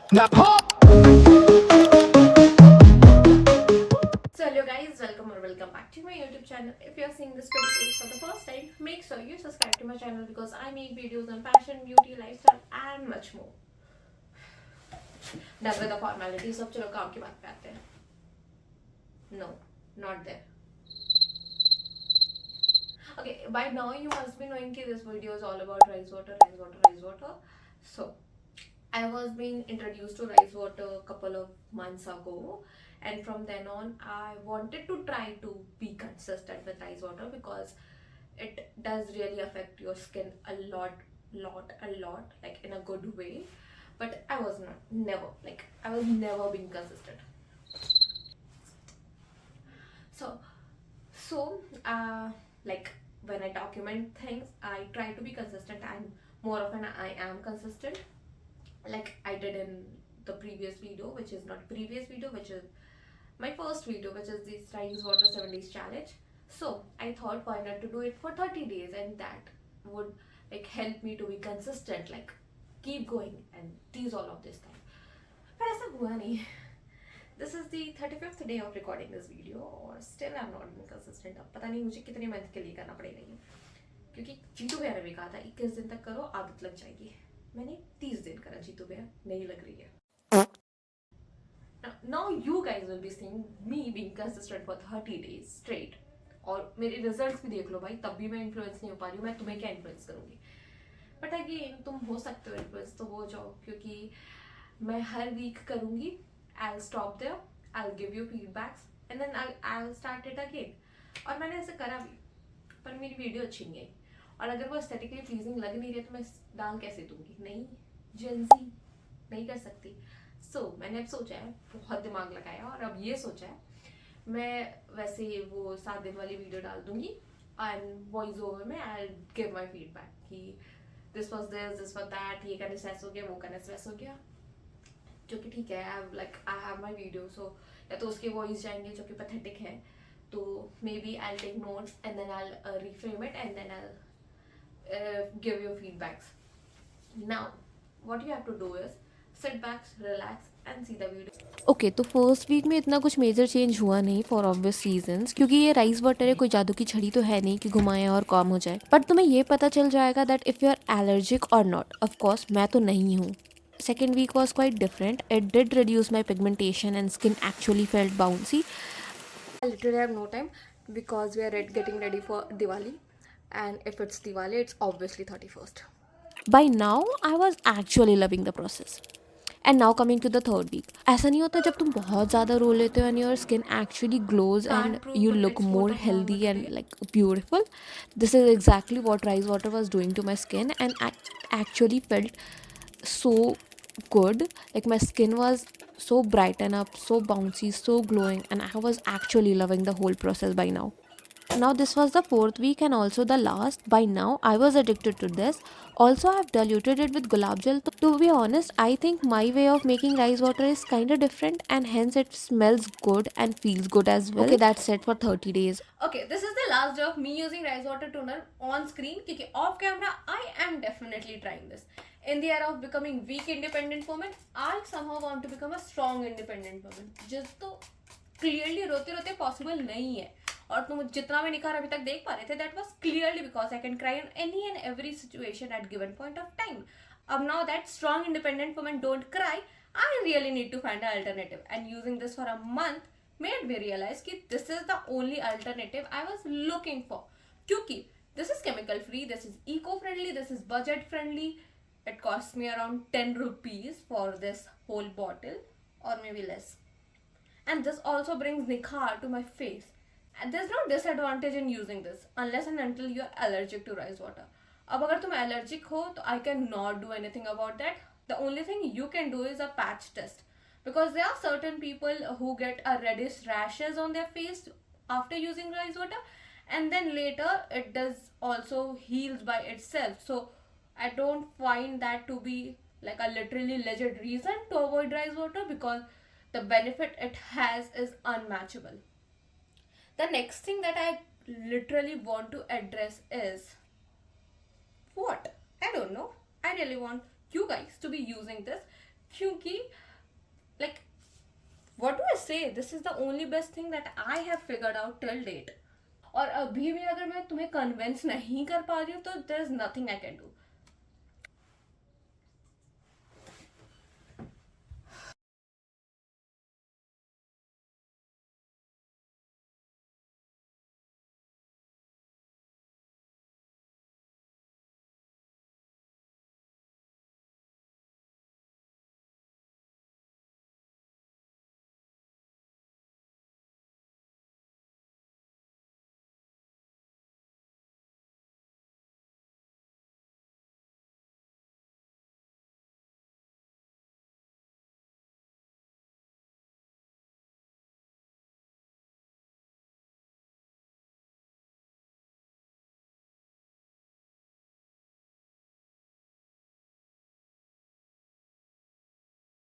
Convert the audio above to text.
Now pump. So hello guys, welcome or welcome back to my YouTube channel. If you are seeing this video for the first time, make sure you subscribe to my channel because I make videos on fashion, beauty, lifestyle and much more. Done with the formalities. अब चलो काम की बात पे आते हैं. No, not there. Okay, by now you must be knowing that this video is all about rice water, rice water, rice water. So I was being introduced to rice water a couple of months ago, and from then on, I wanted to try to be consistent with rice water because it does really affect your skin a lot, like in a good way. But I was not, never, like, I was never being consistent. So, so, like, when I document things, I try to be consistent, and more often I am consistent like I did in the previous video, which is not previous video, which is my first video, which is this rice water 7 days challenge. So I thought why not to do it for 30 days, and that would like help me to be consistent, like keep going and tease all of this time. But ऐसा हुआ नहीं. This is the 35th day of recording this video और still I'm not being consistent. अब पता नहीं मुझे कितने month के लिए करना पड़ेगा ये, क्योंकि जीतू भैया ने भी कहा था 21 दिन तक करो आदत लग जाएगी. मैंने 30 दिन करा, जीतू भैया नहीं लग रही है. Now you guys will be seeing me being consistent for 30 days straight. और मेरे रिजल्ट्स भी देख लो भाई, तब भी मैं इन्फ्लुएंस नहीं हो पा रही हूँ. मैं तुम्हें क्या इन्फ्लुएंस करूँगी? बट अगेन तुम हो सकते हो इन्फ्लुएंस, तो हो जाओ, क्योंकि मैं हर वीक करूँगी. I'll stop there, I'll give you feedbacks and then I'll start it again. और मैंने ऐसे करा भी, पर मेरी वीडियो अच्छी नहीं आई. और अगर वो एस्थेटिकली प्लीजिंग लग नहीं रही है तो मैं डाल कैसे दूंगी? नहीं, जेंजी नहीं कर सकती. मैंने अब सोचा है, बहुत दिमाग लगाया और अब ये सोचा है मैं वैसे वो 7 दिन वाली वीडियो डाल दूंगी एंड वॉइस ओवर में आई गिव माई फीडबैक कि this was this was that, ये करने से ऐसा हो गया, वो करने से वैसा हो गया, जो कि ठीक है. आई हैव माई वीडियो, सो या तो उसके वॉइस जाएंगे जो कि पैथेटिक है, तो maybe I take notes and then I reframe it and then I give you feedbacks. Now, what you have to do is sit back, relax, and see the video. Okay तो first week में इतना कुछ major change हुआ नहीं for obvious reasons, क्योंकि ये rice butter है, कोई जादू की छड़ी तो है नहीं कि घुमाएं और काम हो जाए. बट तुम्हें ये पता चल जाएगा that if you are allergic और नॉट. ऑफ कोर्स मैं तो नहीं हूँ. Second week was quite different. It did reduce my pigmentation and skin actually felt bouncy. I literally have no time because we are getting ready for Diwali, and if it's Diwali, it's obviously 31st. By now, I was actually loving the process. And now coming to the third week. ऐसा नहीं होता जब तुम बहुत ज़्यादा रो लेते हो and your skin actually glows and you look more healthy and like beautiful. This is exactly what rice water was doing to my skin and actually felt so good. Like my skin was so brighten up, so bouncy, so glowing, and I was actually loving the whole process by now. Now this was the fourth week and also the last. By now I was addicted to this. Also I've diluted it with gulab jal. To be honest, I think my way of making rice water is kind of different and hence it smells good and feels good as well. Okay, that's it for 30 days. Okay, this is the last day of me using rice water toner on screen, because off camera I am definitely trying this. In the era of becoming weak independent woman, I somehow want to become a strong independent woman. Just तो clearly रोते रोते possible नहीं है. और तुम जितना भी निखार अभी तक देख पा रहे थे, that was clearly because I can cry in any and every situation at given point of time. अब now that strong independent women don't cry, I really need to find a alternative, and using this for a month made me realize कि this is the only alternative I was looking for. क्योंकि this is chemical free, this is eco friendly, this is budget friendly. It cost me around 10 rupees for this whole bottle, or maybe less. And this also brings nikhar to my face. And there's no disadvantage in using this unless and until you're allergic to rice water. अब अगर तुम allergic हो तो I cannot do anything about that. The only thing you can do is a patch test, because there are certain people who get a reddish rashes on their face after using rice water, and then later it does also heals by itself. So I don't find that to be like a literally legit reason to avoid rice water, because the benefit it has is unmatchable. The next thing that I literally want to address is what? I don't know. I really want you guys to be using this क्योंकि like what do I say, this is the only best thing that I have figured out till date. और अभी भी अगर मैं तुम्हें convince नहीं कर पा रही हूँ तो there is nothing I can do.